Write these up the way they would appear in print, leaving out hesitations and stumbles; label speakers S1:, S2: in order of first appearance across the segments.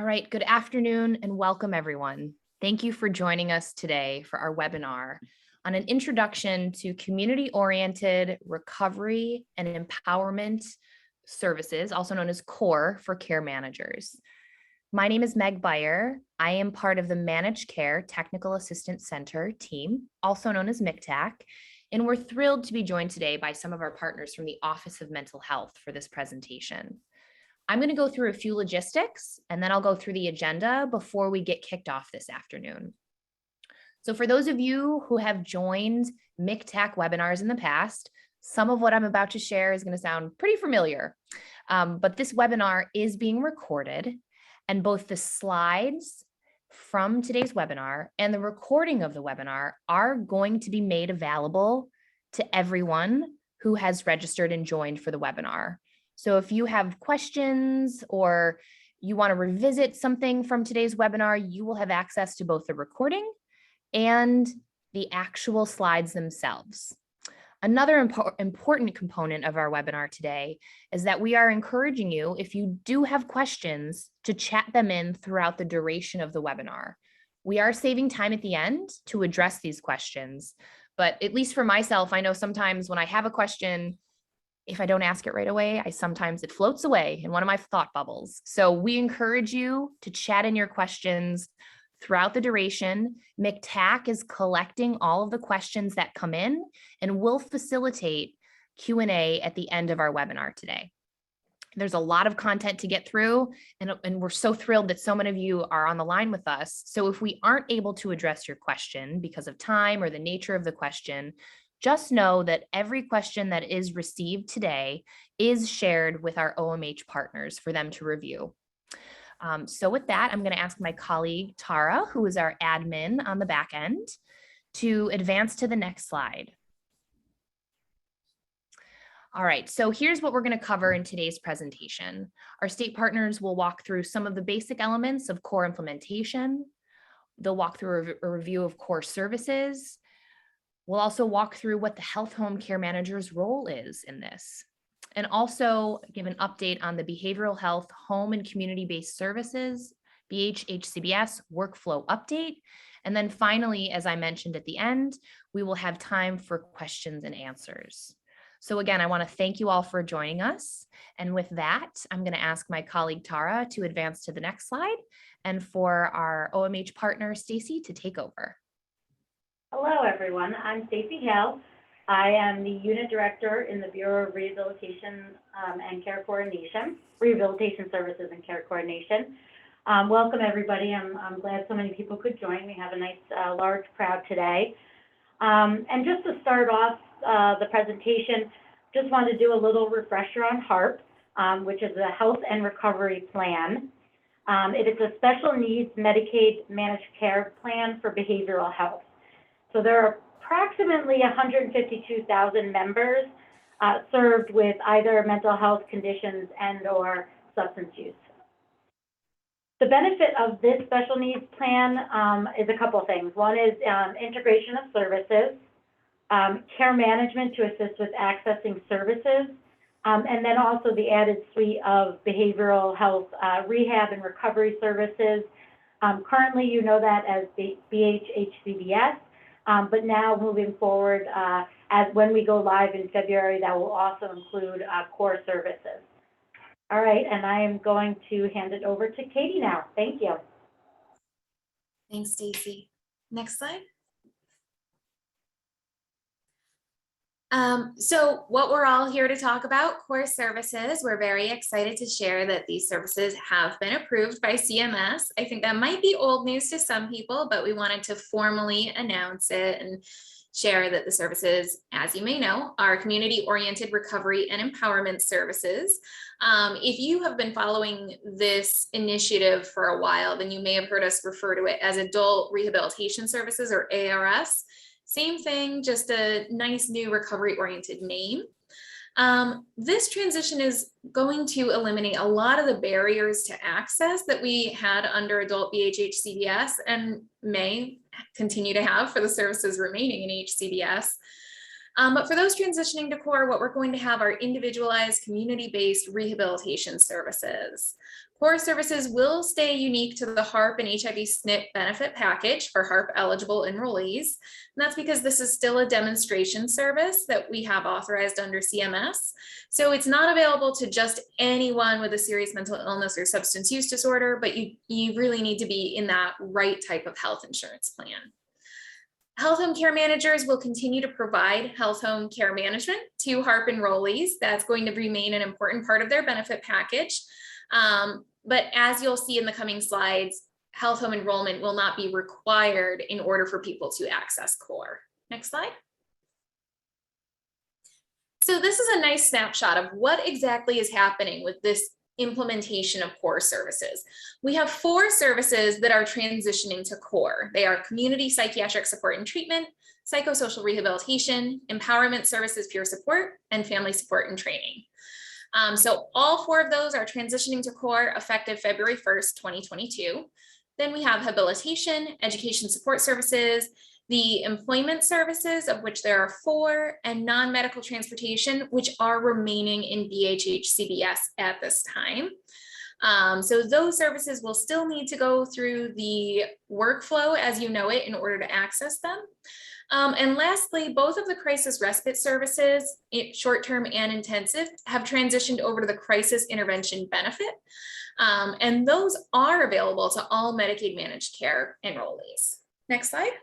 S1: All right, good afternoon and welcome everyone. Thank you for joining us today for our webinar on an introduction to community-oriented recovery and empowerment services, also known as CORE for care managers. My name is Meg Beyer. I am part of the Managed Care Technical Assistance Center team, also known as MCTAC, and we're thrilled to be joined today by some of our partners from the Office of Mental Health for this presentation. I'm going to go through a few logistics and then I'll go through the agenda before we get kicked off this afternoon. So for those of you who have joined MCTAC webinars in the past, some of what I'm about to share is going to sound pretty familiar, but this webinar is being recorded, and both the slides from today's webinar and the recording of the webinar are going to be made available to everyone who has registered and joined for the webinar. So if you have questions or you want to revisit something from today's webinar, you will have access to both the recording and the actual slides themselves. Another important component of our webinar today is that we are encouraging you, if you do have questions, to chat them in throughout the duration of the webinar. We are saving time at the end to address these questions, but at least for myself, I know sometimes when I have a question, if I don't ask it right away, sometimes it floats away in one of my thought bubbles. So we encourage you to chat in your questions throughout the duration. MCTAC is collecting all of the questions that come in and will facilitate Q&A at the end of our webinar today. There's a lot of content to get through, and we're so thrilled that so many of you are on the line with us. So if we aren't able to address your question because of time or the nature of the question, just know that every question that is received today is shared with our OMH partners for them to review. So with that, I'm going to ask my colleague, Tara, who is our admin on the back end, to advance to the next slide. All right, so here's what we're going to cover in today's presentation. Our state partners will walk through some of the basic elements of CORE implementation. They'll walk through a review of CORE services. We'll also walk through what the health home care manager's role is in this, and also give an update on the behavioral health home and community-based services, HCBS workflow update. And then finally, as I mentioned at the end, we will have time for questions and answers. So again, I want to thank you all for joining us. And with that, I'm going to ask my colleague Tara to advance to the next slide, and for our OMH partner, Stacy, to take over.
S2: Hello, everyone. I'm Stacy Hale. I am the Unit Director in the Bureau of Rehabilitation and Care Coordination, Rehabilitation Services and Care Coordination. Welcome, everybody. I'm glad so many people could join. We have a nice, large crowd today. And just to start off the presentation, just wanted to do a little refresher on HARP, which is the Health and Recovery Plan. It is a special needs Medicaid managed care plan for behavioral health. So there are approximately 152,000 members served with either mental health conditions and/or substance use. The benefit of this special needs plan is a couple things. One is integration of services, care management to assist with accessing services, and then also the added suite of behavioral health rehab and recovery services. Currently, you know that as HCBS. But now moving forward, as when we go live in February, that will also include CORE services. All right, and I am going to hand it over to Katie now. Thank you.
S3: Thanks, Stacy. Next slide. So what we're all here to talk about, CORE services. We're very excited to share that these services have been approved by CMS. I think that might be old news to some people, but we wanted to formally announce it and share that the services, as you may know, are community-oriented recovery and empowerment services. If you have been following this initiative for a while, then you may have heard us refer to it as Adult Rehabilitation Services, or ARS. Same thing, just a nice new recovery-oriented name. This transition is going to eliminate a lot of the barriers to access that we had under adult HCBS and may continue to have for the services remaining in HCBS. But for those transitioning to core, what we're going to have are individualized community-based rehabilitation services. Core services will stay unique to the HARP and HIV SNP benefit package for HARP eligible enrollees. And that's because this is still a demonstration service that we have authorized under CMS. So it's not available to just anyone with a serious mental illness or substance use disorder, but you really need to be in that right type of health insurance plan. Health home care managers will continue to provide health home care management to HARP enrollees. That's going to remain an important part of their benefit package. But as you'll see in the coming slides, health home enrollment will not be required in order for people to access core. Next slide. So this is a nice snapshot of what exactly is happening with this implementation of core services. We have 4 services that are transitioning to core. They are community psychiatric support and treatment, psychosocial rehabilitation, empowerment services, peer support, and family support and training. So all 4 of those are transitioning to core effective February 1st, 2022. Then we have habilitation, education support services, the employment services, of which there are 4, and non-medical transportation, which are remaining in HCBS at this time. So those services will still need to go through the workflow as you know it in order to access them. And lastly, both of the crisis respite services, short-term and intensive, have transitioned over to the crisis intervention benefit. And those are available to all Medicaid managed care enrollees. Next slide.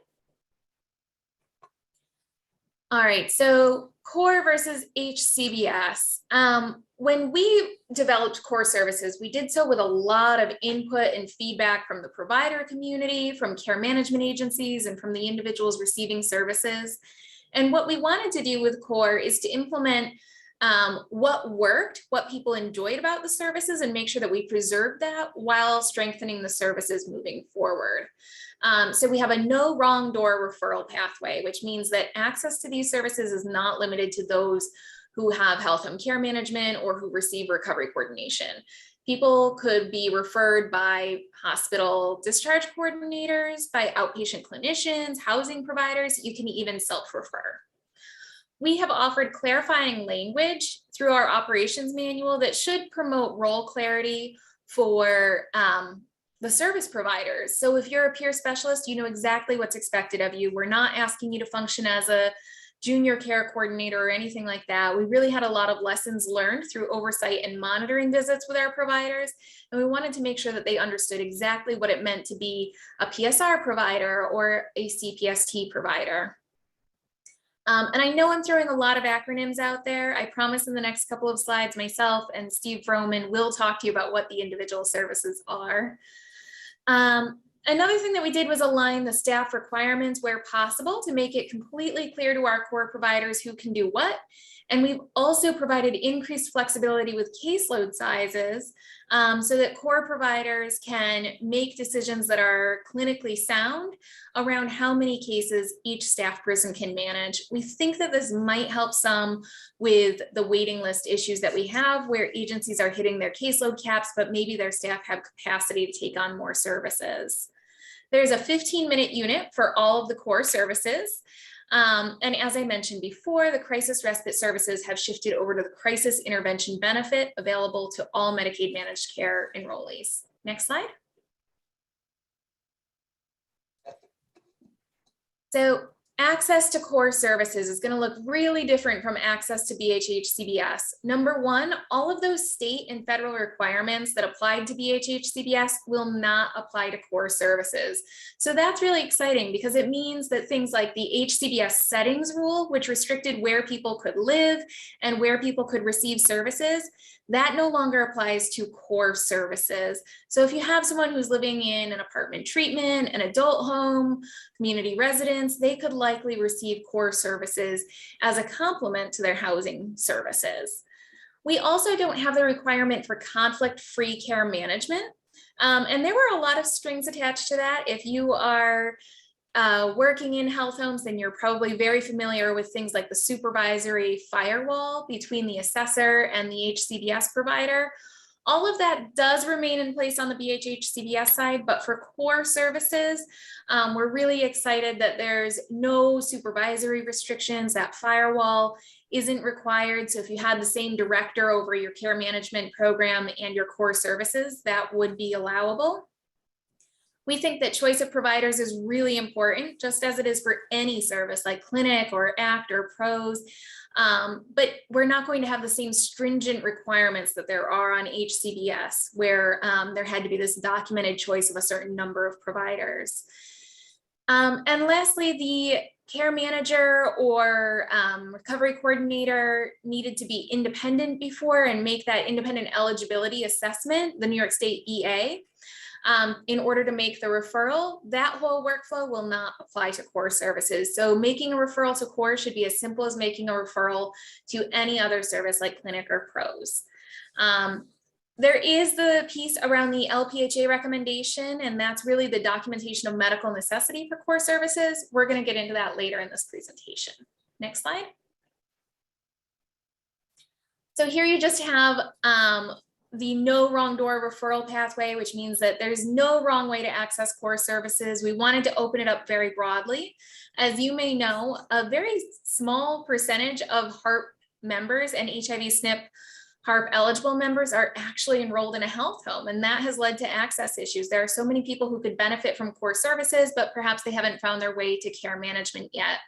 S3: All right, so core versus HCBS. When we developed core services, we did so with a lot of input and feedback from the provider community, from care management agencies, and from the individuals receiving services. And what we wanted to do with core is to implement what worked, what people enjoyed about the services, and make sure that we preserve that while strengthening the services moving forward. So we have a no wrong door referral pathway, which means that access to these services is not limited to those who have health home care management or who receive recovery coordination. People could be referred by hospital discharge coordinators, by outpatient clinicians, housing providers. You can even self-refer. We have offered clarifying language through our operations manual that should promote role clarity for the service providers. So if you're a peer specialist, you know exactly what's expected of you. We're not asking you to function as a junior care coordinator or anything like that. We really had a lot of lessons learned through oversight and monitoring visits with our providers. And we wanted to make sure that they understood exactly what it meant to be a PSR provider or a CPST provider. And I know I'm throwing a lot of acronyms out there. I promise in the next couple of slides, myself and Steve Froman will talk to you about what the individual services are. Another thing that we did was align the staff requirements where possible to make it completely clear to our core providers who can do what. And we've also provided increased flexibility with caseload sizes so that core providers can make decisions that are clinically sound around how many cases each staff person can manage. We think that this might help some with the waiting list issues that we have where agencies are hitting their caseload caps, but maybe their staff have capacity to take on more services. There's a 15-minute unit for all of the core services. And as I mentioned before, the crisis respite services have shifted over to the crisis intervention benefit available to all Medicaid managed care enrollees. Next slide. So access to core services is going to look really different from access to HCBS. Number one, all of those state and federal requirements that applied to HCBS will not apply to core services. So that's really exciting because it means that things like the HCBS settings rule, which restricted where people could live and where people could receive services, that no longer applies to core services. So if you have someone who's living in an apartment treatment, an adult home, community residence, they could likely receive core services as a complement to their housing services. We also don't have the requirement for conflict-free care management. And there were a lot of strings attached to that. If you are working in health homes, then you're probably very familiar with things like the supervisory firewall between the assessor and the HCBS provider. All of that does remain in place on the HCBS side, but for core services, we're really excited that there's no supervisory restrictions, that firewall isn't required. So if you had the same director over your care management program and your core services, that would be allowable. We think that choice of providers is really important, just as it is for any service like clinic or ACT or PROS. But we're not going to have the same stringent requirements that there are on HCBS, where there had to be this documented choice of a certain number of providers. And lastly, the care manager or recovery coordinator needed to be independent before and make that independent eligibility assessment, the New York State EA. In order to make the referral. That whole workflow will not apply to core services. So making a referral to core should be as simple as making a referral to any other service like clinic or PROS. There is the piece around the LPHA recommendation, and that's really the documentation of medical necessity for core services. We're going to get into that later in this presentation. Next slide. So here you just have the no wrong door referral pathway, which means that there's no wrong way to access core services. We wanted to open it up very broadly. As you may know, a very small percentage of HARP members and HIV SNP HARP eligible members are actually enrolled in a health home, and that has led to access issues. There are so many people who could benefit from core services, but perhaps they haven't found their way to care management yet.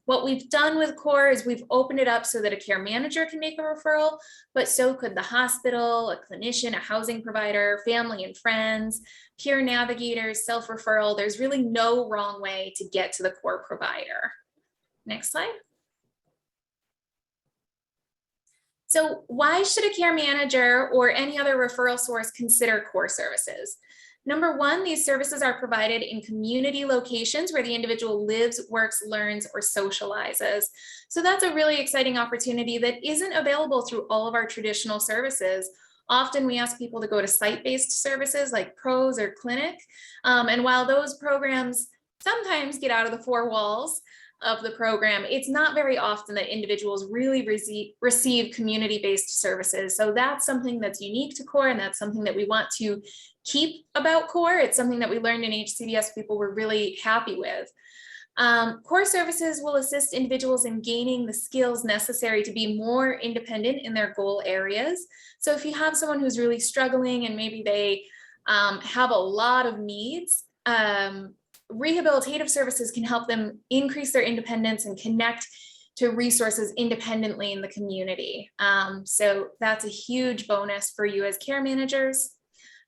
S3: What we've done with core is we've opened it up so that a care manager can make a referral, but so could the hospital, a clinician, a housing provider, family and friends, peer navigators, self-referral. There's really no wrong way to get to the core provider. Next slide. So why should a care manager or any other referral source consider core services? Number one, these services are provided in community locations where the individual lives, works, learns, or socializes. So that's a really exciting opportunity that isn't available through all of our traditional services. Often we ask people to go to site-based services like PROS or clinic. And while those programs sometimes get out of the four walls of the program, it's not very often that individuals really receive community-based services. So that's something that's unique to core, and that's something that we want to keep about core. It's something that we learned in HCBS people were really happy with. Core services will assist individuals in gaining the skills necessary to be more independent in their goal areas. So if you have someone who's really struggling and maybe they have a lot of needs, rehabilitative services can help them increase their independence and connect to resources independently in the community. So that's a huge bonus for you as care managers.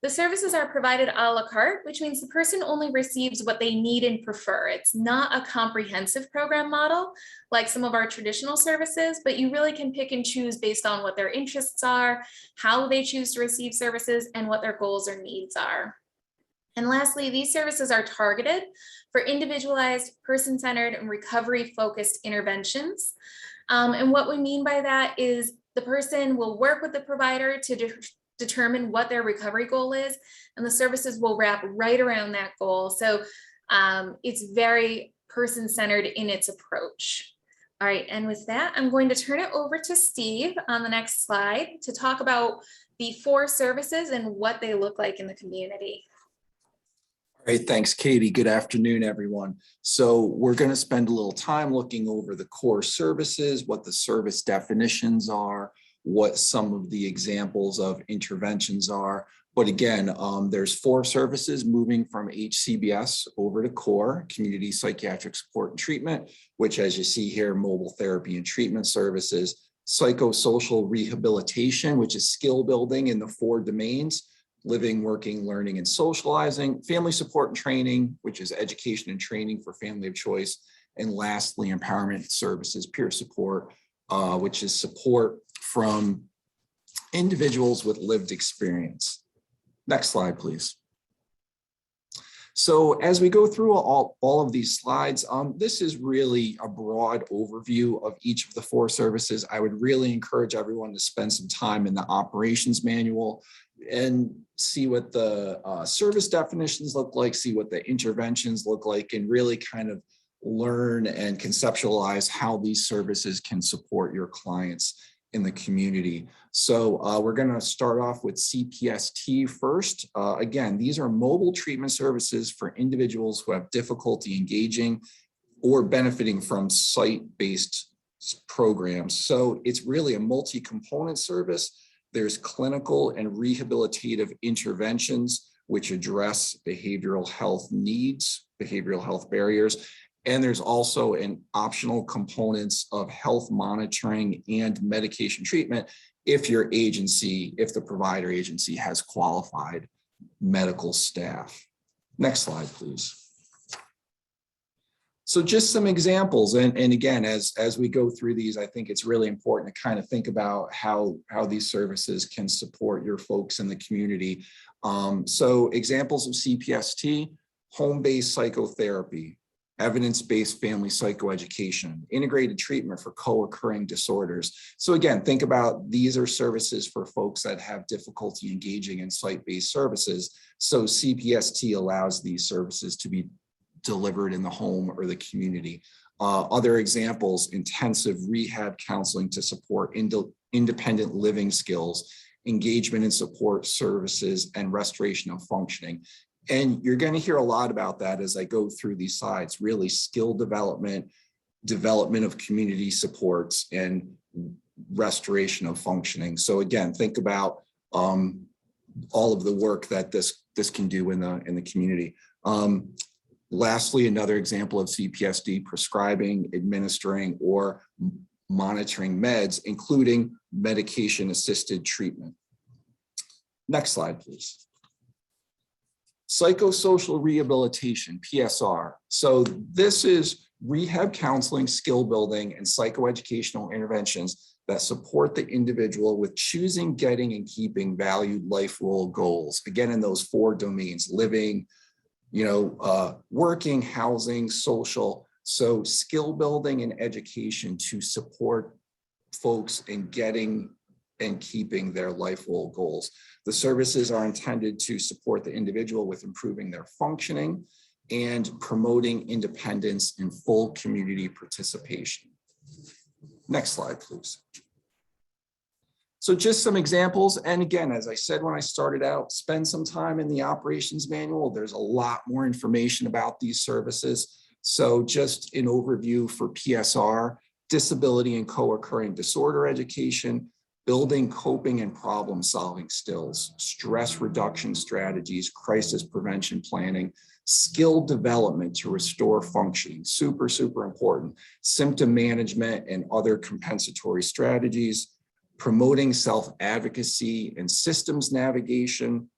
S3: The services are provided a la carte, which means the person only receives what they need and prefer. It's not a comprehensive program model like some of our traditional services, but you really can pick and choose based on what their interests are, how they choose to receive services, and what their goals or needs are. And lastly, these services are targeted for individualized, person-centered, and recovery-focused interventions. And what we mean by that is the person will work with the provider to determine what their recovery goal is, and the services will wrap right around that goal. So it's very person-centered in its approach. All right, and with that, I'm going to turn it over to Steve on the next slide to talk about the 4 services and what they look like in the community.
S4: Great, thanks, Katie. Good afternoon, everyone. So we're going to spend a little time looking over the core services, what the service definitions are, what some of the examples of interventions are. But again, there's 4 services moving from HCBS over to core, community psychiatric support and treatment, which, as you see here, mobile therapy and treatment services, psychosocial rehabilitation, which is skill building in the 4 domains, living, working, learning, and socializing, family support and training, which is education and training for family of choice, and lastly, empowerment services, peer support, which is support from individuals with lived experience. Next slide, please. So as we go through all of these slides, this is really a broad overview of each of the 4 services. I would really encourage everyone to spend some time in the operations manual and see what the service definitions look like, see what the interventions look like, and really kind of learn and conceptualize how these services can support your clients in the community. So we're going to start off with CPST first. Again, these are mobile treatment services for individuals who have difficulty engaging or benefiting from site-based programs. So it's really a multi-component service. There's clinical and rehabilitative interventions which address behavioral health needs, behavioral health barriers. And there's also an optional components of health monitoring and medication treatment if your agency, if the provider agency has qualified medical staff. Next slide, please. So just some examples. And again, as we go through these, I think it's really important to kind of think about how these services can support your folks in the community. So examples of CPST: home-based psychotherapy, evidence-based family psychoeducation, integrated treatment for co-occurring disorders. So again, think about these are services for folks that have difficulty engaging in site-based services. So CPST allows these services to be delivered in the home or the community. Other examples: intensive rehab counseling to support independent living skills, engagement and support services, and restoration of functioning. And you're going to hear a lot about that as I go through these slides, really skill development, development of community supports, and restoration of functioning. So again, think about all of the work that this can do in the community. Lastly, another example of CPST: prescribing, administering, or monitoring meds, including medication-assisted treatment. Next slide, please. Psychosocial rehabilitation, PSR. So this is rehab counseling, skill building, and psychoeducational interventions that support the individual with choosing, getting, and keeping valued life role goals. Again, in those 4 domains: living, working, housing, social. So skill building and education to support folks in getting and keeping their life role goals. The services are intended to support the individual with improving their functioning and promoting independence and full community participation. Next slide, please. So just some examples. And again, as I said when I started out, spend some time in the operations manual. There's a lot more information about these services. So just an overview for PSR: disability and co-occurring disorder education, building coping and problem solving skills, stress reduction strategies, crisis prevention planning, skill development to restore functioning, super, super important, symptom management and other compensatory strategies, promoting self-advocacy and systems navigation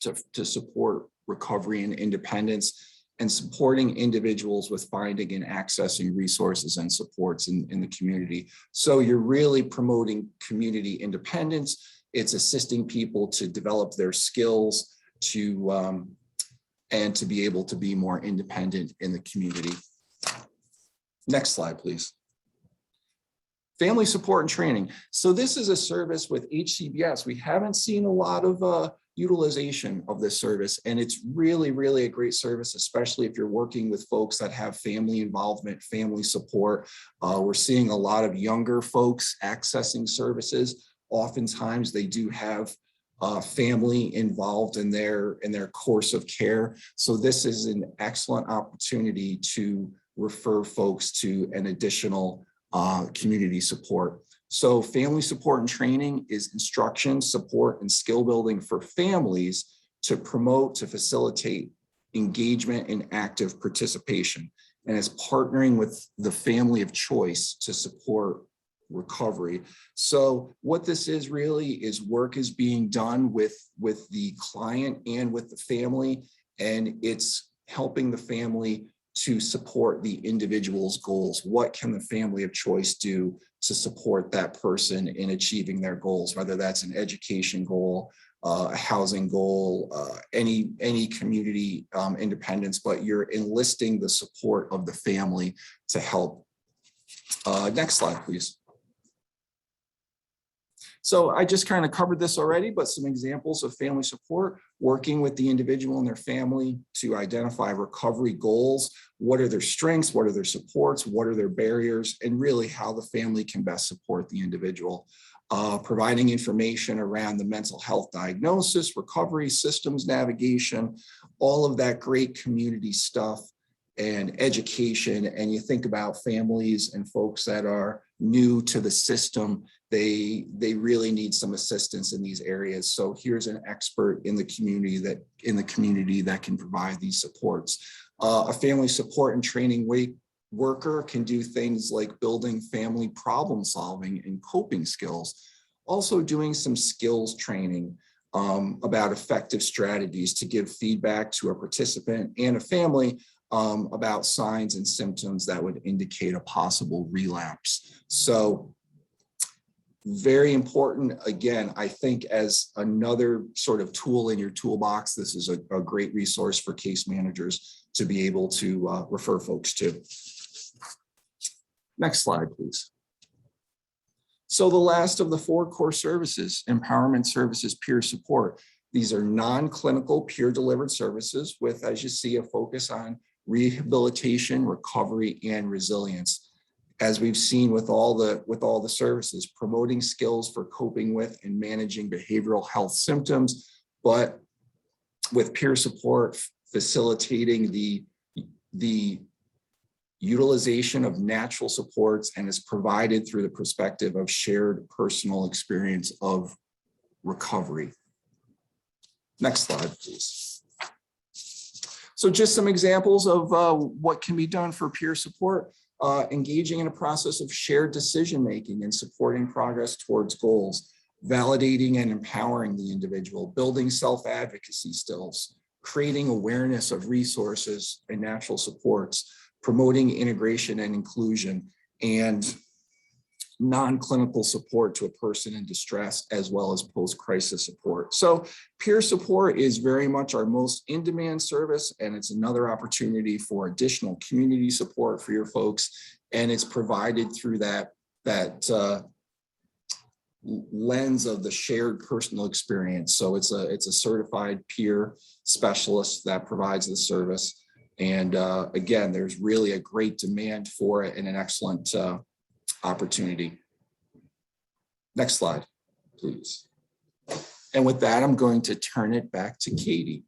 S4: to support recovery and independence, and supporting individuals with finding and accessing resources and supports in the community. So you're really promoting community independence. It's assisting people to develop their skills and to be able to be more independent in the community. Next slide, please. Family support and training. So this is a service with HCBS. We haven't seen a lot of utilization of this service, and it's really, really a great service, especially if you're working with folks that have family involvement, family support. We're seeing a lot of younger folks accessing services. Oftentimes they do have family involved in their course of care. So this is an excellent opportunity to refer folks to an additional community support. So family support and training is instruction, support, and skill building for families to promote, to facilitate engagement and active participation. And it's partnering with the family of choice to support recovery. So what this is really is work is being done with the client and with the family, and it's helping the family to support the individual's goals. What can the family of choice do to support that person in achieving their goals, whether that's an education goal, a housing goal, any community independence, but you're enlisting the support of the family to help. Next slide, please. So I just kind of covered this already, but some examples of family support, working with the individual and their family to identify recovery goals. What are their strengths? What are their supports? What are their barriers? And really how the family can best support the individual. Providing information around the mental health diagnosis, recovery, systems navigation, all of that great community stuff and education. And you think about families and folks that are new to the system, they really need some assistance in these areas. So here's an expert in the community that can provide these supports. A family support and training worker can do things like building family problem solving and coping skills. Also doing some skills training about effective strategies to give feedback to a participant and a family about signs and symptoms that would indicate a possible relapse. So very important. Again, I think as another sort of tool in your toolbox, this is a great resource for case managers to be able to refer folks to. Next slide, please. So the last of the 4 core services, empowerment services, peer support. These are non-clinical peer delivered services with, as you see, a focus on rehabilitation, recovery, and resilience. As we've seen with all the services, promoting skills for coping with and managing behavioral health symptoms, but with peer support, facilitating the utilization of natural supports and is provided through the perspective of shared personal experience of recovery. Next slide, please. So just some examples of what can be done for peer support. Engaging in a process of shared decision-making and supporting progress towards goals, validating and empowering the individual, building self-advocacy skills, creating awareness of resources and natural supports, promoting integration and inclusion, and non-clinical support to a person in distress, as well as post-crisis support. So peer support is very much our most in-demand service, and it's another opportunity for additional community support for your folks. And it's provided through that lens of the shared personal experience. So it's a certified peer specialist that provides the service. And again, there's really a great demand for it and an excellent opportunity. Next slide, please. And with that, I'm going to turn it back to Katie.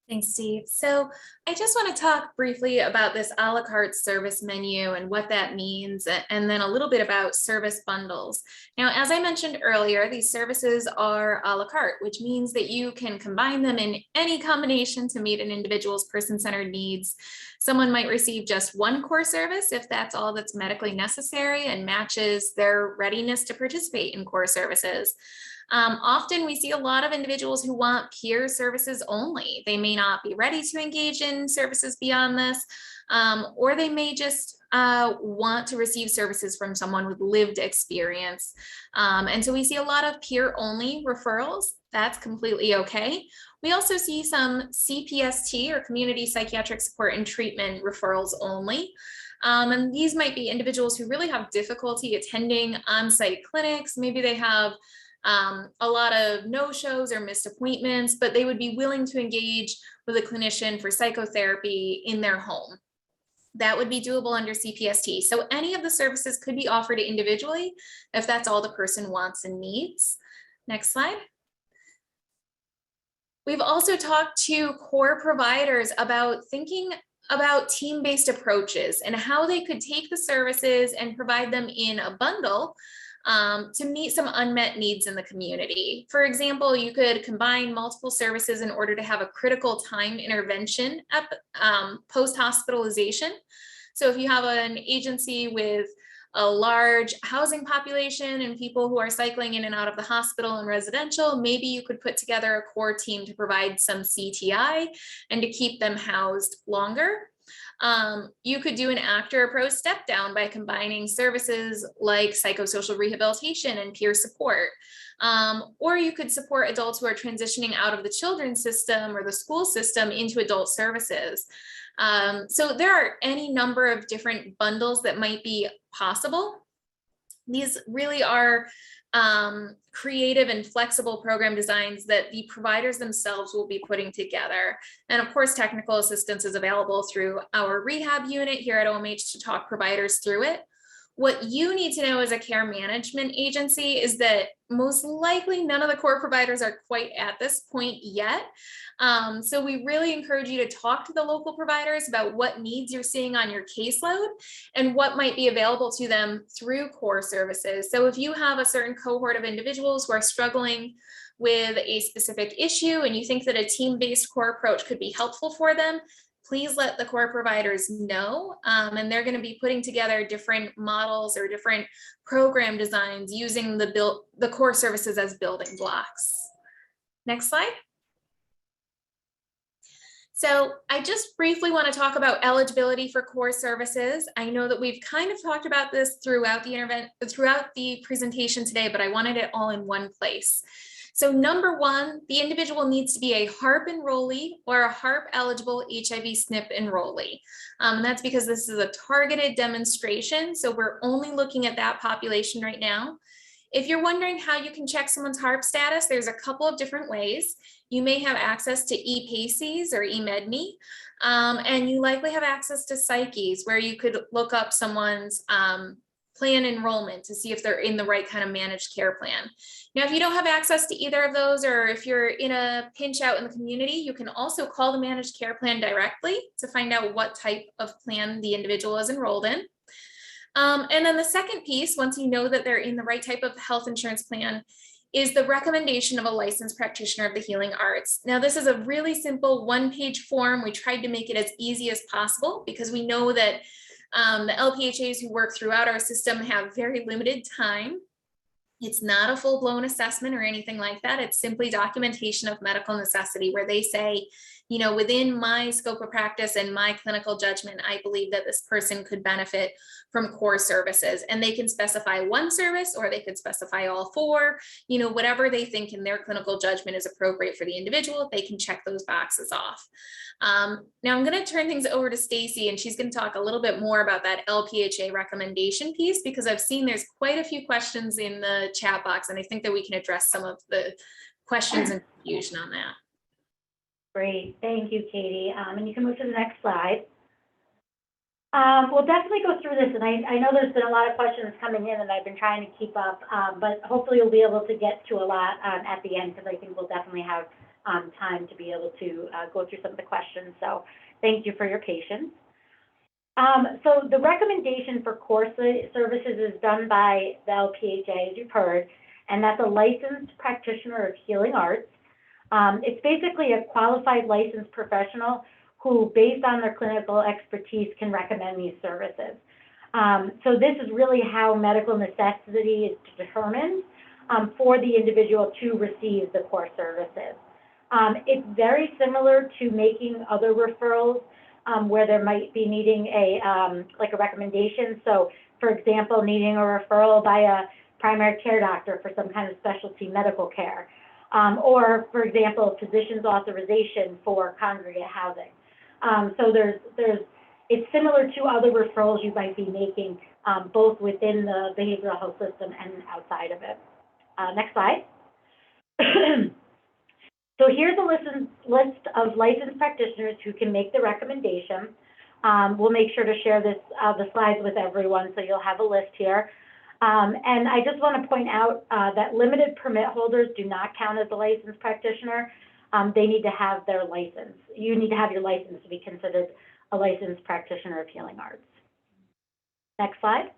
S3: Thanks, Steve. So I just want to talk briefly about this a la carte service menu and what that means, and then a little bit about service bundles. Now, as I mentioned earlier, these services are a la carte, which means that you can combine them in any combination to meet an individual's person-centered needs. Someone might receive just one core service if that's all that's medically necessary and matches their readiness to participate in core services. Often we see a lot of individuals who want peer services only. They may not be ready to engage in services beyond this, or they may just want to receive services from someone with lived experience. And so we see a lot of peer only referrals. That's completely okay. We also see some CPST or community psychiatric support and treatment referrals only. And these might be individuals who really have difficulty attending on-site clinics. Maybe they have a lot of no-shows or missed appointments, but they would be willing to engage with a clinician for psychotherapy in their home. That would be doable under CPST. So any of the services could be offered individually if that's all the person wants and needs. Next slide. We've also talked to core providers about thinking about team-based approaches and how they could take the services and provide them in a bundle to meet some unmet needs in the community. For example, you could combine multiple services in order to have a critical time intervention post-hospitalization. So if you have an agency with a large housing population and people who are cycling in and out of the hospital and residential, maybe you could put together a core team to provide some CTI and to keep them housed longer. You could do an actor approach step down by combining services like psychosocial rehabilitation and peer support. Or you could support adults who are transitioning out of the children's system or the school system into adult services. So there are any number of different bundles that might be possible. These really are creative and flexible program designs that the providers themselves will be putting together. And of course, technical assistance is available through our rehab unit here at OMH to talk providers through it. What you need to know as a care management agency is that most likely none of the core providers are quite at this point yet. So we really encourage you to talk to the local providers about what needs you're seeing on your caseload and what might be available to them through core services. So if you have a certain cohort of individuals who are struggling with a specific issue and you think that a team-based core approach could be helpful for them, please let the core providers know, and they're going to be putting together different models or different program designs using the core services as building blocks. Next slide. So I just briefly want to talk about eligibility for core services. I know that we've kind of talked about this throughout the presentation today, but I wanted it all in one place. So number one, the individual needs to be a HARP enrollee or a HARP eligible HIV SNP enrollee. And that's because this is a targeted demonstration. So we're only looking at that population right now. If you're wondering how you can check someone's HARP status, there's a couple of different ways. You may have access to ePACES or eMedMe, and you likely have access to Psyches, where you could look up someone's plan enrollment to see if they're in the right kind of managed care plan. Now, if you don't have access to either of those, or if you're in a pinch out in the community, you can also call the managed care plan directly to find out what type of plan the individual is enrolled in. And then the second piece, once you know that they're in the right type of health insurance plan, is the recommendation of a licensed practitioner of the healing arts. Now, this is a really simple one-page form. We tried to make it as easy as possible because we know that the LPHAs who work throughout our system have very limited time. It's not a full-blown assessment or anything like that. It's simply documentation of medical necessity where they say, you know, within my scope of practice and my clinical judgment, I believe that this person could benefit from core services, and they can specify one service or they could specify all four, you know, whatever they think in their clinical judgment is appropriate for the individual, they can check those boxes off. Now I'm going to turn things over to Stacy, and she's going to talk a little bit more about that LPHA recommendation piece, because I've seen there's quite a few questions in the chat box, and I think that we can address some of the questions and confusion on that.
S2: Great, thank you, Katie. And you can move to the next slide. We'll definitely go through this, and I know there's been a lot of questions coming in, and I've been trying to keep up, but hopefully you'll be able to get to a lot at the end, because I think we'll definitely have time to be able to go through some of the questions. So thank you for your patience. So the recommendation for core services is done by the LPHA, as you've heard, and that's a licensed practitioner of healing arts. It's basically a qualified licensed professional who, based on their clinical expertise, can recommend these services. So this is really how medical necessity is determined for the individual to receive the core services. It's very similar to making other referrals where there might be needing like a recommendation. So, for example, needing a referral by a primary care doctor for some kind of specialty medical care. Or, for example, physician's authorization for congregate housing. So it's similar to other referrals you might be making, both within the behavioral health system and outside of it. Next slide. So here's a list of licensed practitioners who can make the recommendation. We'll make sure to share this, the slides with everyone, so you'll have a list here. And I just want to point out that limited permit holders do not count as a licensed practitioner. They need to have their license. You need to have your license to be considered a licensed practitioner of healing arts. Next slide.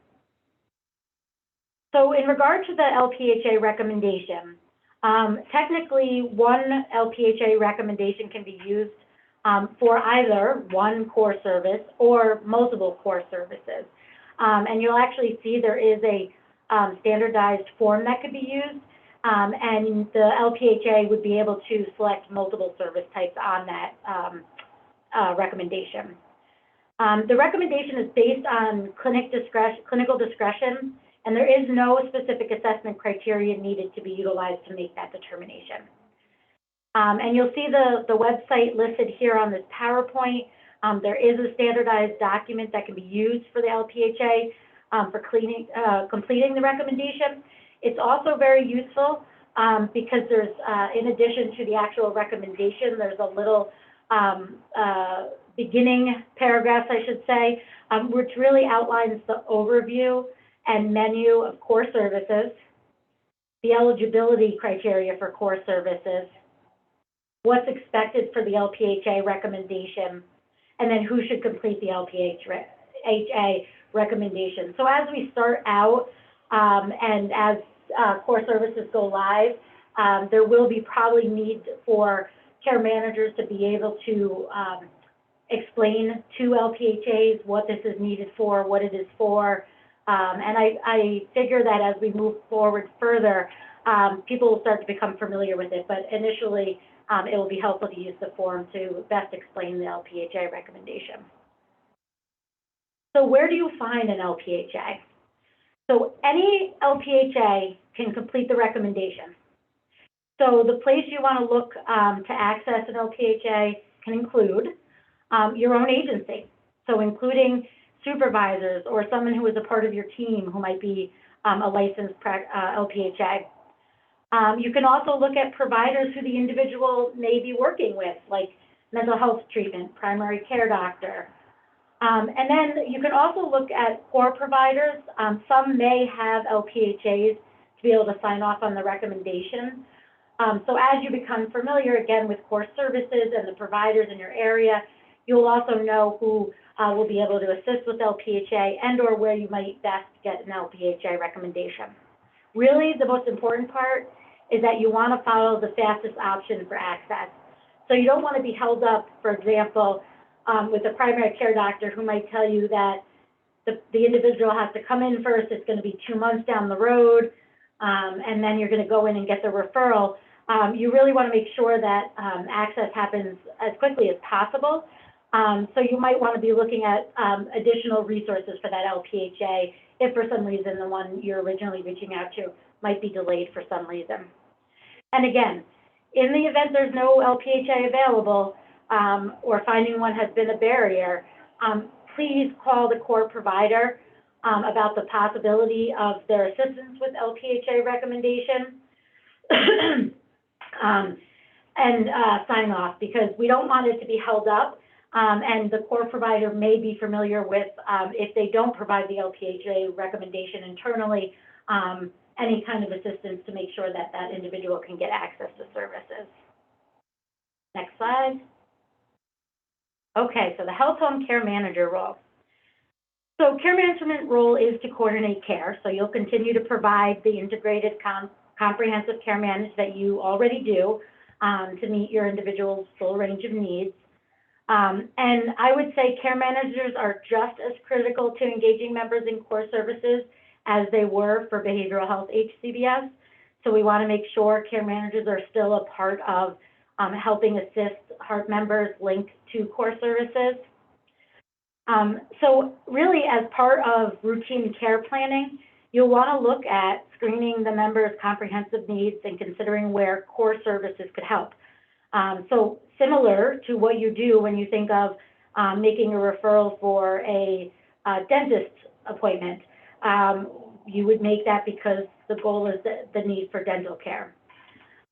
S2: So in regard to the LPHA recommendation, technically one LPHA recommendation can be used for either one core service or multiple core services. And you'll actually see there is a standardized form that could be used, and the LPHA would be able to select multiple service types on that recommendation. The recommendation is based on clinical discretion, and there is no specific assessment criteria needed to be utilized to make that determination. And you'll see the website listed here on this PowerPoint. There is a standardized document that can be used for the LPHA, for completing the recommendation. It's also very useful because there's, in addition to the actual recommendation, there's a little beginning paragraphs, I should say, which really outlines the overview and menu of core services, the eligibility criteria for core services, what's expected for the LPHA recommendation, and then who should complete the LPHA recommendation. So as we start out and as core services go live, there will be probably need for care managers to be able to explain to LPHAs what this is needed for, what it is for. And I figure that as we move forward further, people will start to become familiar with it. But initially, it will be helpful to use the form to best explain the LPHA recommendation. So where do you find an LPHA? So any LPHA can complete the recommendation. So the place you want to look to access an LPHA can include your own agency. So including supervisors or someone who is a part of your team who might be a licensed LPHA. You can also look at providers who the individual may be working with, like mental health treatment, primary care doctor. And then you can also look at core providers. Some may have LPHAs to be able to sign off on the recommendation. So as you become familiar, again, with core services and the providers in your area, you'll also know who will be able to assist with LPHA and or where you might best get an LPHA recommendation. Really, the most important part is that you want to follow the fastest option for access. So you don't want to be held up, for example, with a primary care doctor who might tell you that the individual has to come in first, it's going to be 2 months down the road, and then you're going to go in and get the referral. You really want to make sure that access happens as quickly as possible. So you might want to be looking at additional resources for that LPHA if for some reason the one you're originally reaching out to might be delayed for some reason. And again, in the event there's no LPHA available or finding one has been a barrier, please call the core provider about the possibility of their assistance with LPHA recommendation and sign off, because we don't want it to be held up. And the core provider may be familiar with, if they don't provide the LPHA recommendation internally, any kind of assistance to make sure that that individual can get access to services. Next slide. Okay, so the health home care manager role. So care management role is to coordinate care. So you'll continue to provide the integrated comprehensive care management that you already do to meet your individual's full range of needs. And I would say care managers are just as critical to engaging members in core services as they were for behavioral health HCBS. So we want to make sure care managers are still a part of helping assist HART members linked to core services. So really, as part of routine care planning, you'll want to look at screening the members' comprehensive needs and considering where core services could help. So similar to what you do when you think of making a referral for a dentist appointment, you would make that because the goal is the need for dental care.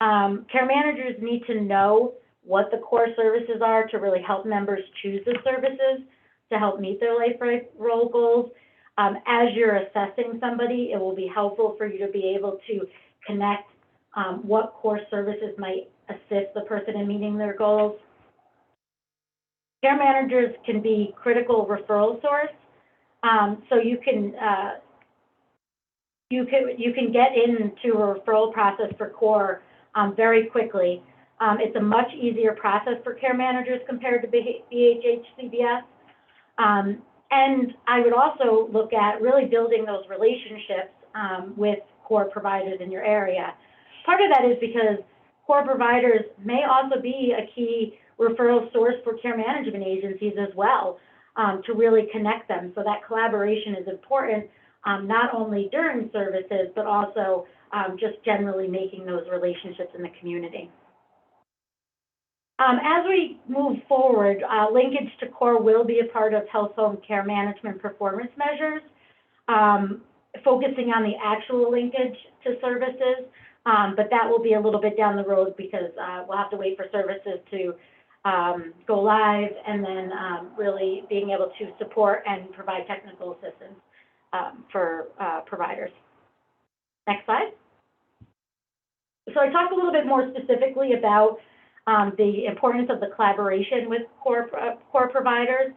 S2: Care managers need to know what the core services are to really help members choose the services to help meet their life role goals. As you're assessing somebody, it will be helpful for you to be able to connect what core services might assist the person in meeting their goals. Care managers can be critical referral source. So you can get into a referral process for core very quickly. It's a much easier process for care managers compared to BHHCBS. And I would also look at really building those relationships with core providers in your area. Part of that is because core providers may also be a key referral source for care management agencies as well, to really connect them. So that collaboration is important, not only during services, but also just generally making those relationships in the community. As we move forward, linkage to core will be a part of health home care management performance measures. focusing on the actual linkage to services, but that will be a little bit down the road because we'll have to wait for services to go live and then really being able to support and provide technical assistance for providers. Next slide. So I talked a little bit more specifically about the importance of the collaboration with core providers.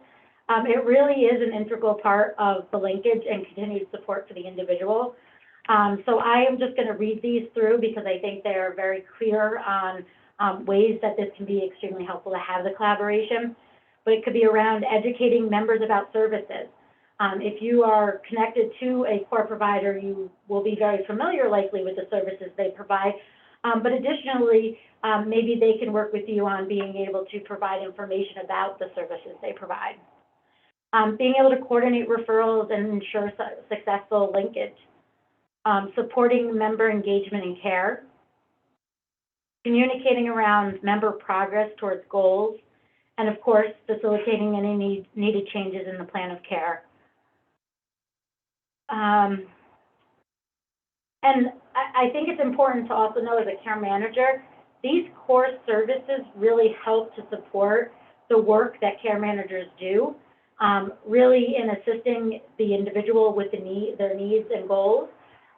S2: It really is an integral part of the linkage and continued support for the individual. So I am just going to read these through because I think they are very clear on ways that this can be extremely helpful to have the collaboration. But it could be around educating members about services. If you are connected to a core provider, you will be very familiar likely with the services they provide. But additionally, maybe they can work with you on being able to provide information about the services they provide. Being able to coordinate referrals and ensure successful linkage. Supporting member engagement and care. Communicating around member progress towards goals. And of course, facilitating any needed changes in the plan of care. And I think it's important to also know as a care manager, these core services really help to support the work that care managers do, really in assisting the individual with their needs and goals.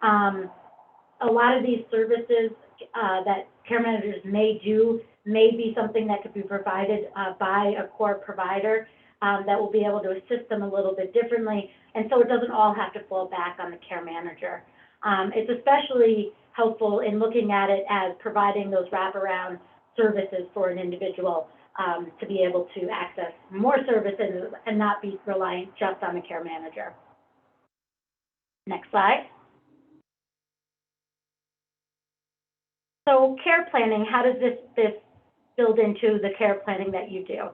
S2: A lot of these services that care managers may do may be something that could be provided by a core provider that will be able to assist them a little bit differently. And so it doesn't all have to fall back on the care manager. It's especially helpful in looking at it as providing those wraparound services for an individual to be able to access more services and not be reliant just on the care manager. Next slide. So care planning, how does this build into the care planning that you do?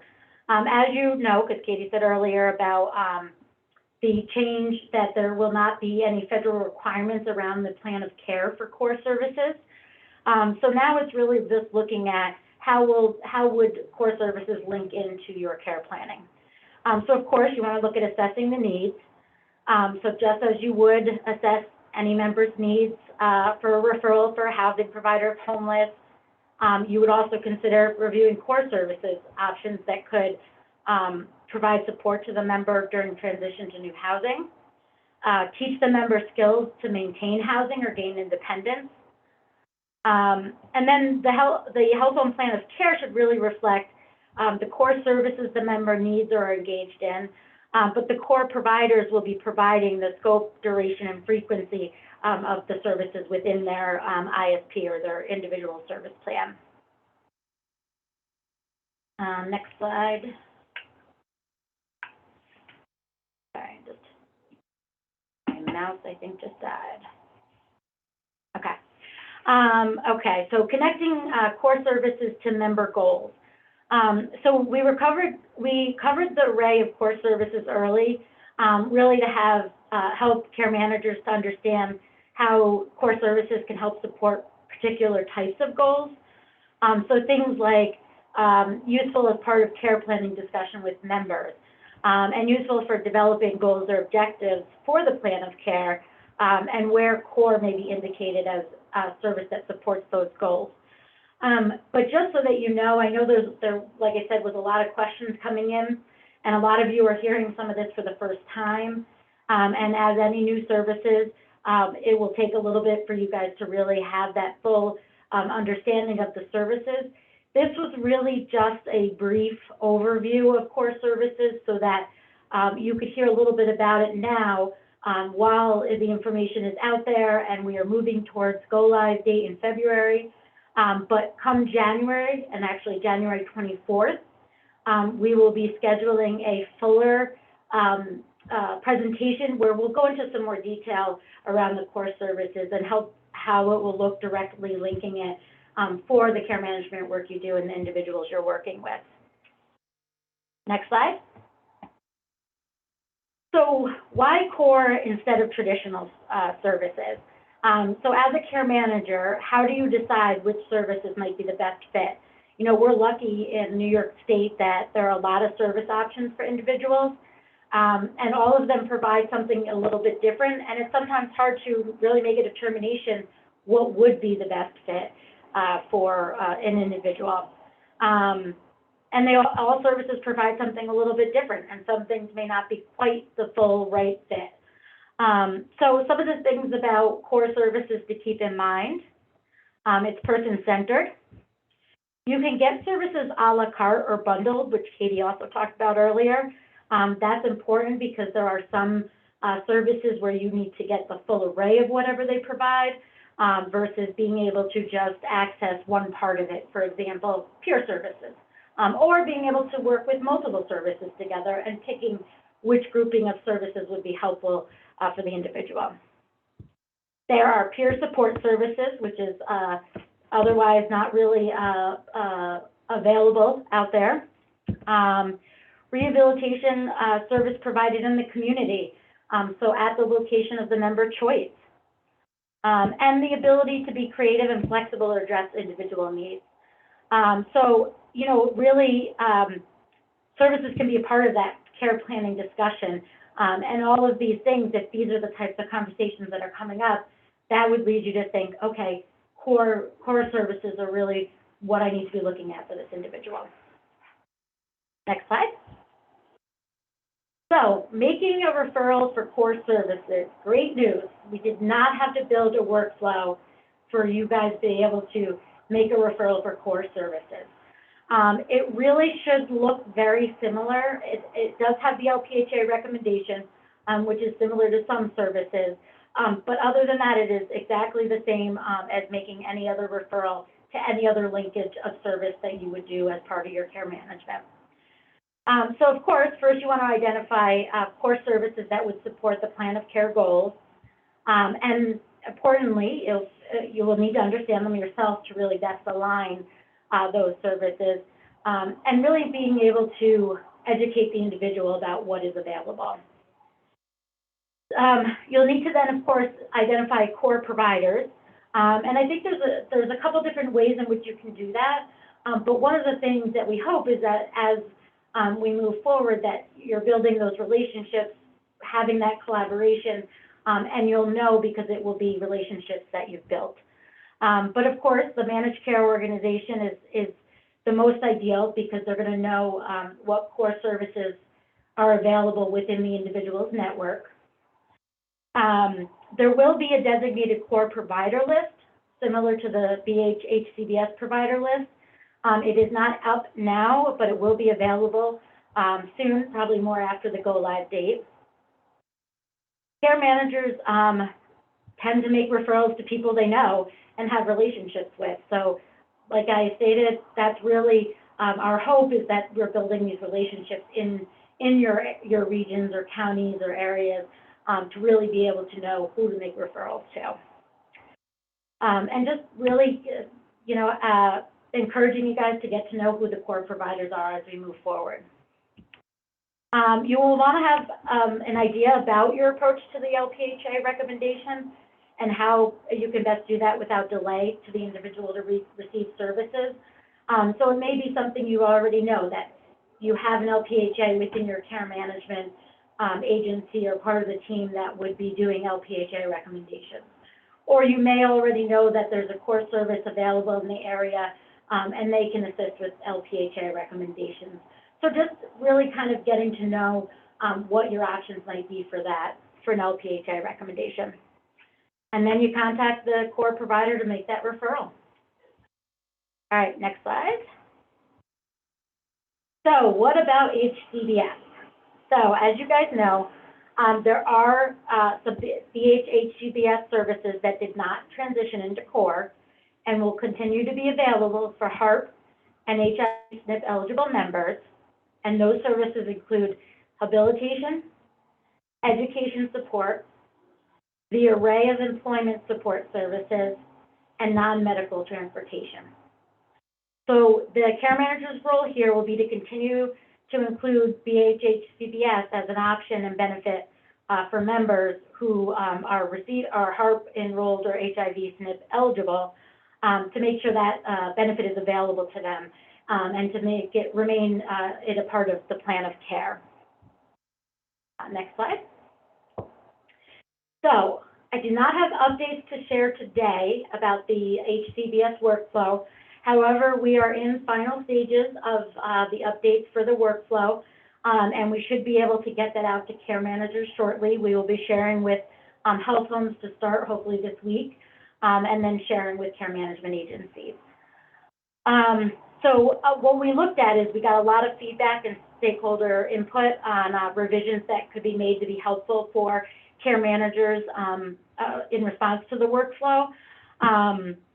S2: As you know, because Katie said earlier about the change that there will not be any federal requirements around the plan of care for core services. So now it's really just looking at how would core services link into your care planning. So of course, you want to look at assessing the needs. So just as you would assess any member's needs for a referral for a housing provider if homeless, you would also consider reviewing core services options that could provide support to the member during transition to new housing, teach the member skills to maintain housing or gain independence. And then the health home plan of care should really reflect the core services the member needs or are engaged in, but the core providers will be providing the scope, duration, and frequency of the services within their ISP or their individual service plan. Next slide. Sorry, just my mouse I think just died. Okay. Okay, so connecting core services to member goals. So we covered the array of core services early, really to have help care managers to understand how core services can help support particular types of goals. So things like useful as part of care planning discussion with members, and useful for developing goals or objectives for the plan of care, and where core may be indicated as a service that supports those goals. But just so that you know, I know there, like I said, was a lot of questions coming in, and a lot of you are hearing some of this for the first time. And as any new services, it will take a little bit for you guys to really have that full understanding of the services. This was really just a brief overview of core services so that you could hear a little bit about it now while the information is out there and we are moving towards go live date in February. But come January, and actually January 24th, we will be scheduling a fuller presentation where we'll go into some more detail around the core services and how it will look directly linking it for the care management work you do and the individuals you're working with. Next slide. So why core instead of traditional services? So as a care manager, how do you decide which services might be the best fit? You know, we're lucky in New York State that there are a lot of service options for individuals. And all of them provide something a little bit different, and it's sometimes hard to really make a determination what would be the best fit for an individual. And all services provide something a little bit different, and some things may not be quite the full right fit. So some of the things about core services to keep in mind, it's person-centered. You can get services a la carte or bundled, which Katie also talked about earlier. That's important because there are some services where you need to get the full array of whatever they provide versus being able to just access one part of it, for example, peer services, or being able to work with multiple services together and picking which grouping of services would be helpful for the individual. There are peer support services, which is otherwise not really available out there. Rehabilitation service provided in the community, so at the location of the member choice. And the ability to be creative and flexible or address individual needs. So, you know, really, services can be a part of that care planning discussion. And all of these things, if these are the types of conversations that are coming up, that would lead you to think, okay, core services are really what I need to be looking at for this individual. Next slide. So, making a referral for core services, great news. We did not have to build a workflow for you guys to be able to make a referral for core services. It really should look very similar. It does have the LPHA recommendation, which is similar to some services. But other than that, it is exactly the same as making any other referral to any other linkage of service that you would do as part of your care management. So of course, first you want to identify core services that would support the plan of care goals. And importantly, you will need to understand them yourself to really best align those services and really being able to educate the individual about what is available. You'll need to then, of course, identify core providers. And I think there's a couple different ways in which you can do that. But one of the things that we hope is that as we move forward, that you're building those relationships, having that collaboration, and you'll know because it will be relationships that you've built. But of course, the managed care organization is the most ideal because they're going to know what core services are available within the individual's network. There will be a designated core provider list, similar to the HCBS provider list. It is not up now, but it will be available soon, probably more after the go-live date. Care managers tend to make referrals to people they know and have relationships with. So, like I stated, that's really our hope is that we're building these relationships in your regions or counties or areas to really be able to know who to make referrals to. And just really, you know, encouraging you guys to get to know who the core providers are as we move forward. You will want to have an idea about your approach to the LPHA recommendation and how you can best do that without delay to the individual to receive services. So it may be something you already know, that you have an LPHA within your care management agency or part of the team that would be doing LPHA recommendations. Or you may already know that there's a core service available in the area and they can assist with LPHA recommendations. So just really kind of getting to know what your options might be for that, for an LPHA recommendation. And then you contact the core provider to make that referral. All right, next slide. So what about HCBS? So as you guys know, there are some HCBS services that did not transition into core and will continue to be available for HARP and HIV SNP eligible members. And those services include habilitation, education support, the array of employment support services, and non-medical transportation. So the care manager's role here will be to continue to include HCBS as an option and benefit for members who are HARP enrolled or HIV SNP eligible to make sure that benefit is available to them and to make it remain it a part of the plan of care. Next slide. So I do not have updates to share today about the HCBS workflow. However, we are in final stages of the updates for the workflow, and we should be able to get that out to care managers shortly. We will be sharing with health homes to start hopefully this week, and then sharing with care management agencies. So what we looked at is we got a lot of feedback and stakeholder input on revisions that could be made to be helpful for care managers in response to the workflow.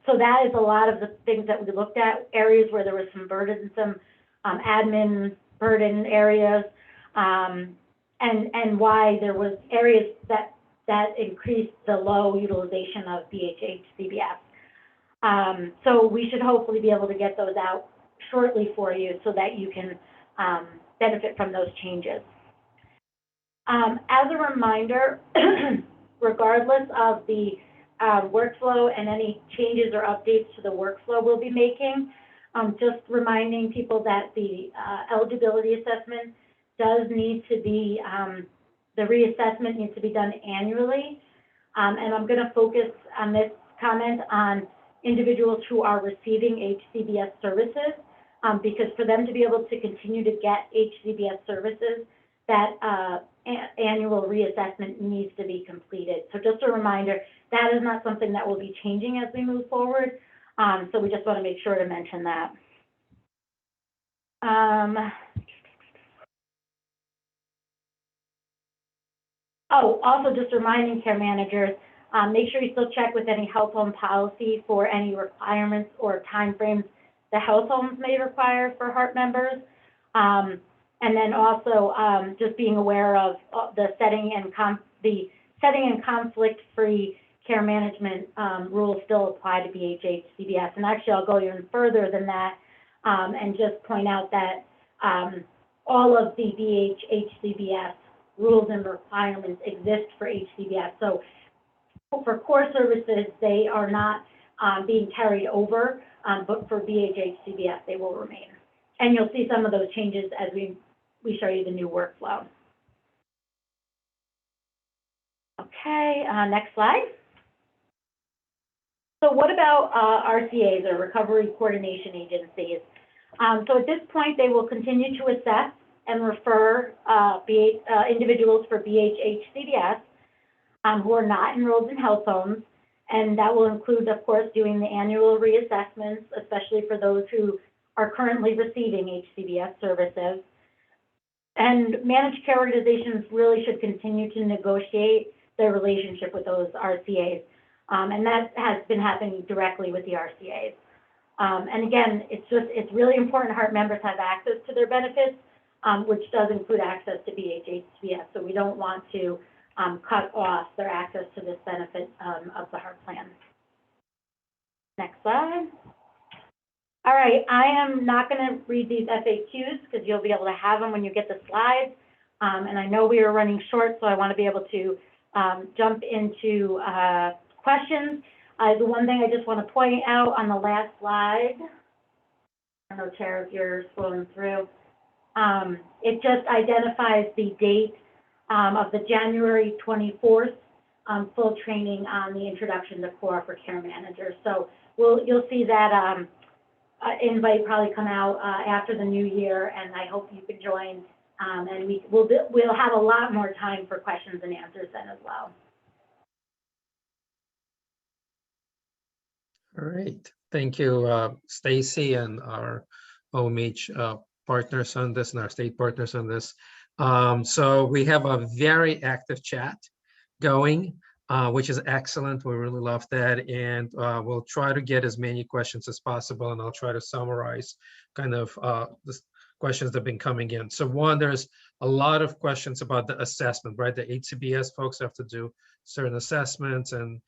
S2: So that is a lot of the things that we looked at, areas where there was some burdensome admin burden areas, and why there was areas that increased the low utilization of BHHCBS. So we should hopefully be able to get those out shortly for you so that you can benefit from those changes. As a reminder, regardless of the workflow and any changes or updates to the workflow we'll be making, just reminding people that the eligibility assessment does need to be, the reassessment needs to be done annually. And I'm going to focus on this comment on individuals who are receiving HCBS services, because for them to be able to continue to get HCBS services, that annual reassessment needs to be completed. So just a reminder, that is not something that will be changing as we move forward. So we just want to make sure to mention that. Also just reminding care managers, make sure you still check with any health home policy for any requirements or timeframes the health homes may require for HART members. And then also just being aware of the setting and conflict-free care management rules still apply to BHHCBS. And actually, I'll go even further than that and just point out that all of the BHHCBS rules and requirements exist for HCBS. So for core services, they are not being carried over, but for BHHCBS, they will remain. And you'll see some of those changes as we show you the new workflow. Okay, next slide. So what about RCAs, or Recovery Coordination Agencies? So at this point, they will continue to assess and refer individuals for BHHCBS who are not enrolled in health homes. And that will include, of course, doing the annual reassessments, especially for those who are currently receiving HCBS services. And managed care organizations really should continue to negotiate their relationship with those RCAs. And that has been happening directly with the RCAs. And again, it's really important HART members have access to their benefits, which does include access to BHHCBS. So we don't want to cut off their access to this benefit of the HART plan. Next slide. All right, I am not going to read these FAQs because you'll be able to have them when you get the slides. And I know we are running short, so I want to be able to jump into questions. The one thing I just want to point out on the last slide, I don't know, Chair, if you're scrolling through, it just identifies the date of the January 24th full training on the introduction to CORE for care managers. So you'll see that invite probably come out after the new year, and I hope you can join. And we'll have a lot more time for questions and answers then as well.
S5: All right, thank you, Stacy, and our OMH partners on this and our state partners on this. So we have a very active chat going, which is excellent. We really love that. And we'll try to get as many questions as possible, and I'll try to summarize kind of the questions that have been coming in. So one, there's a lot of questions about the assessment, right? The HCBS folks have to do certain assessments and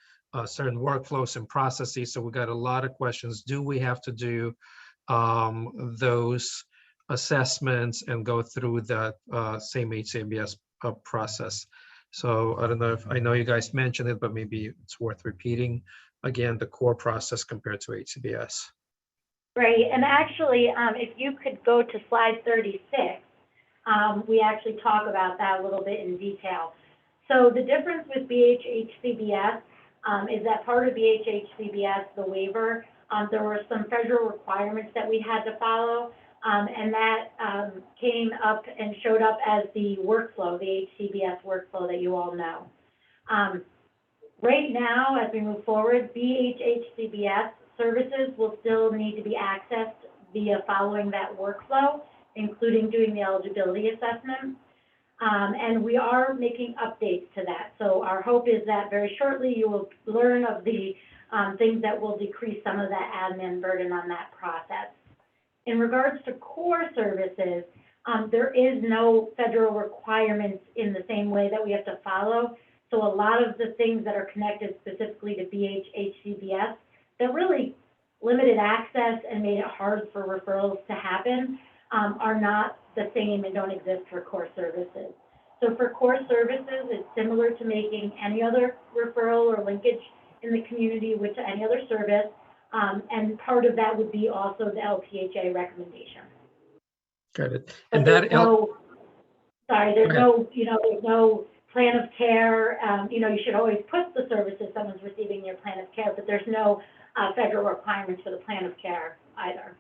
S5: certain workflows and processes. So we got a lot of questions. Do we have to do those assessments and go through that same HCBS process? So I don't know if, I know you guys mentioned it, but maybe it's worth repeating again, the core process compared to HCBS.
S2: Right, and actually, if you could go to slide 36, we actually talk about that a little bit in detail. So the difference with BHHCBS is that part of BHHCBS, the waiver, there were some federal requirements that we had to follow, and that came up and showed up as the workflow, the HCBS workflow that you all know. Right now, as we move forward, BHHCBS services will still need to be accessed via following that workflow, including doing the eligibility assessment. And we are making updates to that. So our hope is that very shortly you will learn of the things that will decrease some of that admin burden on that process. In regards to core services, there is no federal requirements in the same way that we have to follow. So a lot of the things that are connected specifically to BHHCBS that really limited access and made it hard for referrals to happen are not the same and don't exist for core services. So for core services, it's similar to making any other referral or linkage in the community with any other service. And part of that would be also the LPHA recommendation.
S5: Got it.
S2: But
S5: And
S2: there's
S5: that
S2: no, sorry, there's no, there's no plan of care. You should always put the services someone's receiving your plan of care, but there's no federal requirements for the plan of care either.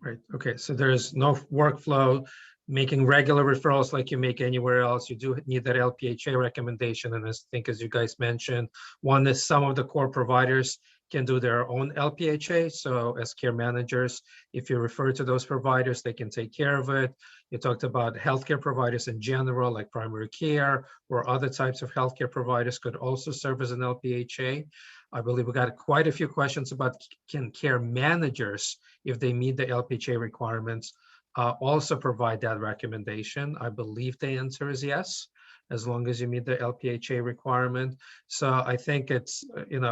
S5: Right. Okay. So there's no workflow making regular referrals like you make anywhere else. You do need that LPHA recommendation. And I think, as you guys mentioned, one is some of the core providers can do their own LPHA. So as care managers, if you refer to those providers, they can take care of it. You talked about healthcare providers in general, like primary care or other types of healthcare providers could also serve as an LPHA. I believe we got quite a few questions about can care managers, if they meet the LPHA requirements, also provide that recommendation. I believe the answer is yes, as long as you meet the LPHA requirement. So I think it's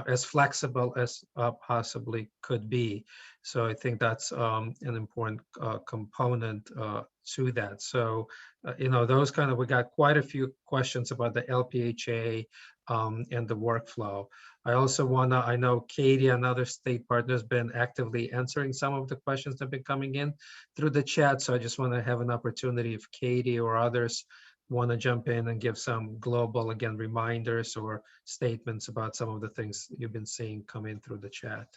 S5: as flexible as possibly could be. So I think that's an important component to that. So those we got quite a few questions about the LPHA and the workflow. I know Katie and other state partners been actively answering some of the questions that have been coming in through the chat. So I just want to have an opportunity if Katie or others want to jump in and give some global, again, reminders or statements about some of the things you've been seeing come in through the chat.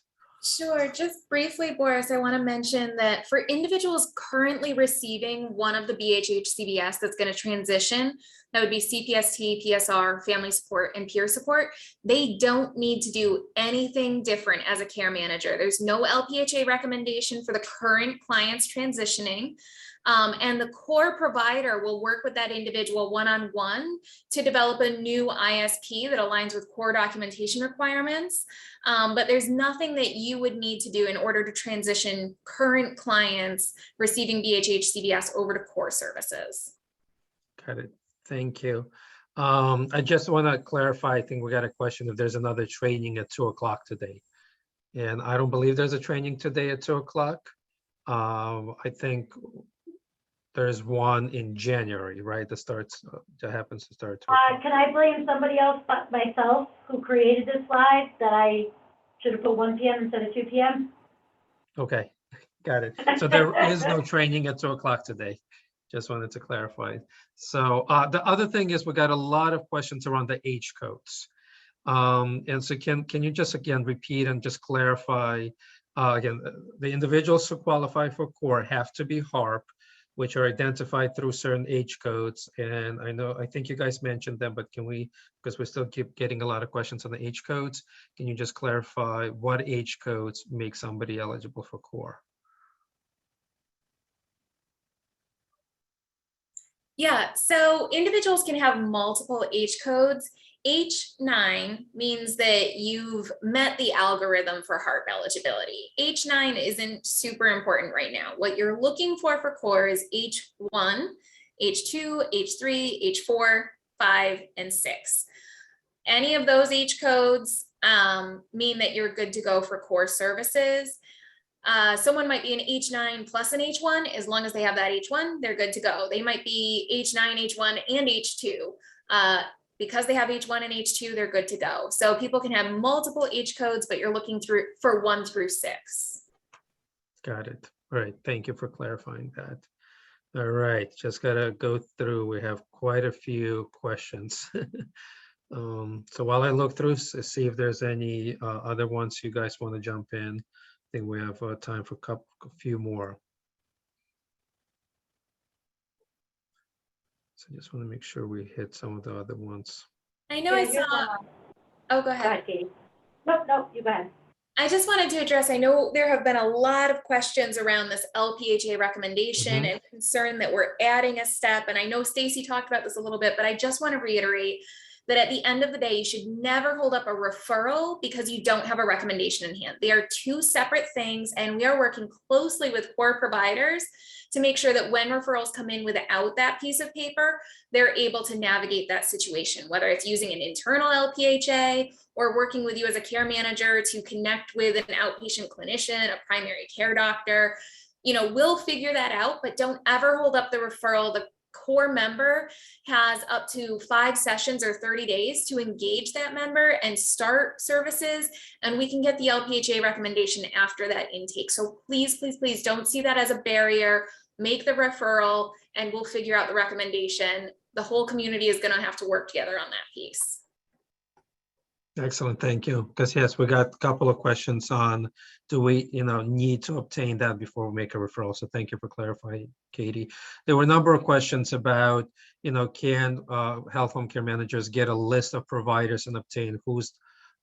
S3: Sure. Just briefly, Boris, I want to mention that for individuals currently receiving one of the BHHCBS that's going to transition, that would be CPST, PSR, family support, and peer support, they don't need to do anything different as a care manager. There's no LPHA recommendation for the current clients transitioning. And the core provider will work with that individual one-on-one to develop a new ISP that aligns with core documentation requirements. But there's nothing that you would need to do in order to transition current clients receiving BHHCBS over to core services.
S5: Got it. Thank you. I just want to clarify, I think we got a question if there's another training at 2 o'clock today. And I don't believe there's a training today at 2 o'clock. I think there's one in January, right? That happens to start.
S2: Can I blame somebody else but myself who created this slide that I should have put 1 p.m. instead of 2 p.m.?
S5: Okay, got it. So there is no training at 2 o'clock today. Just wanted to clarify. So the other thing is we got a lot of questions around the H codes. And so can you just again repeat and just clarify again, the individuals who qualify for core have to be HARP, which are identified through certain H codes. And I think you guys mentioned them, but can we, because we still keep getting a lot of questions on the H codes, can you just clarify what H codes make somebody eligible for core?
S3: Yeah, so individuals can have multiple H codes. H9 means that you've met the algorithm for HARP eligibility. H9 isn't super important right now. What you're looking for core is H1, H2, H3, H4, 5, and 6. Any of those H codes mean that you're good to go for core services. Someone might be an H9 plus an H1. As long as they have that H1, they're good to go. They might be H9, H1, and H2. Because they have H1 and H2, they're good to go. So people can have multiple H codes, but you're looking for 1 through 6.
S5: Got it. All right. Thank you for clarifying that. All right, just gotta go through. We have quite a few questions. So while I look through, see if there's any other ones you guys want to jump in. I think we have time for a few more. So I just want to make sure we hit some of the other ones.
S3: I know I saw, oh, go
S2: Go
S3: ahead.
S2: ahead, Katie. No, you go ahead.
S3: I just wanted to address, I know there have been a lot of questions around this LPHA recommendation and concern that we're adding a step. And I know Stacy talked about this a little bit, but I just want to reiterate that at the end of the day, you should never hold up a referral because you don't have a recommendation in hand. They are two separate things, and we are working closely with core providers to make sure that when referrals come in without that piece of paper, they're able to navigate that situation, whether it's using an internal LPHA or working with you as a care manager to connect with an outpatient clinician, a primary care doctor. You know, we'll figure that out, but don't ever hold up the referral. The core member has up to 5 sessions or 30 days to engage that member and start services, and we can get the LPHA recommendation after that intake. So please, please, please don't see that as a barrier. Make the referral and we'll figure out the recommendation. The whole community is going to have to work together on that piece.
S5: Excellent, thank you. Because yes, we got a couple of questions on, do we, need to obtain that before we make a referral? So thank you for clarifying, Katie. There were a number of questions about, can health home care managers get a list of providers and obtain who's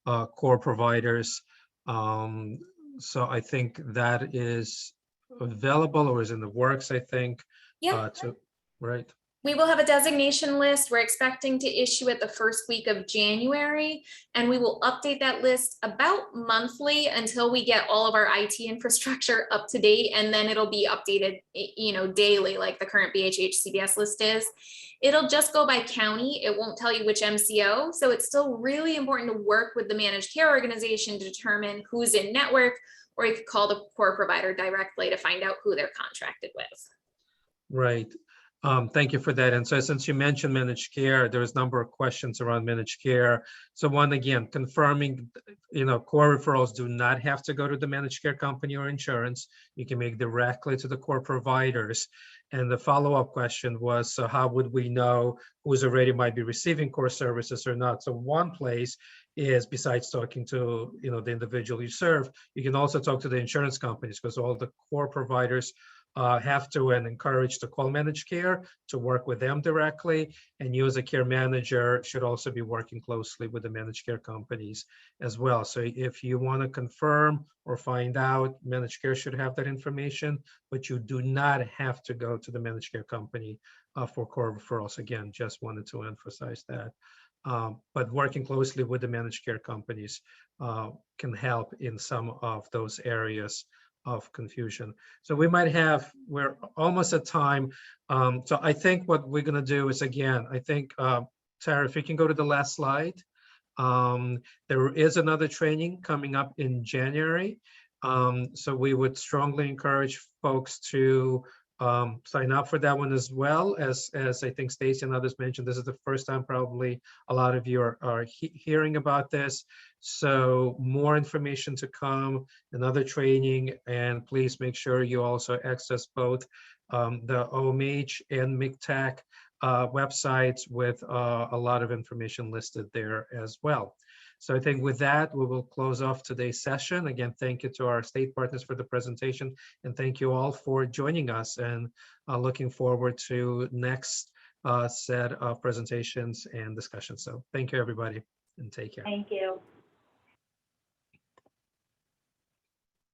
S5: core providers? So I think that is available or is in the works, I think.
S3: Yeah.
S5: Right.
S3: We will have a designation list. We're expecting to issue it the first week of January, and we will update that list about monthly until we get all of our IT infrastructure up to date, and then it'll be updated, daily, like the current HCBS list is. It'll just go by county. It won't tell you which MCO, so it's still really important to work with the managed care organization to determine who's in network, or you could call the core provider directly to find out who they're contracted with.
S5: Right. Thank you for that. And so since you mentioned managed care, there's a number of questions around managed care. So one, again, confirming, core referrals do not have to go to the managed care company or insurance. You can make directly to the core providers. And the follow-up question was, so how would we know who's already might be receiving core services or not? So one place is, besides talking to, the individual you serve, you can also talk to the insurance companies, because all the core providers have to and encourage to call managed care to work with them directly, and you as a care manager should also be working closely with the managed care companies as well. So if you want to confirm or find out, managed care should have that information, but you do not have to go to the managed care company for core referrals. Again, just wanted to emphasize that. But working closely with the managed care companies can help in some of those areas of confusion. So we're almost at time. So I think what we're going to do is, again, I think, Tara, if you can go to the last slide. There is another training coming up in January. So we would strongly encourage folks to sign up for that one, as well as I think Stacy and others mentioned, this is the first time probably a lot of you are hearing about this. So more information to come, another training, and please make sure you also access both the OMH and MIGTAC websites with a lot of information listed there as well. So I think with that, we will close off today's session. Again, thank you to our state partners for the presentation, and thank you all for joining us, and looking forward to next set of presentations and discussions. So thank you, everybody, and take care.
S2: Thank you.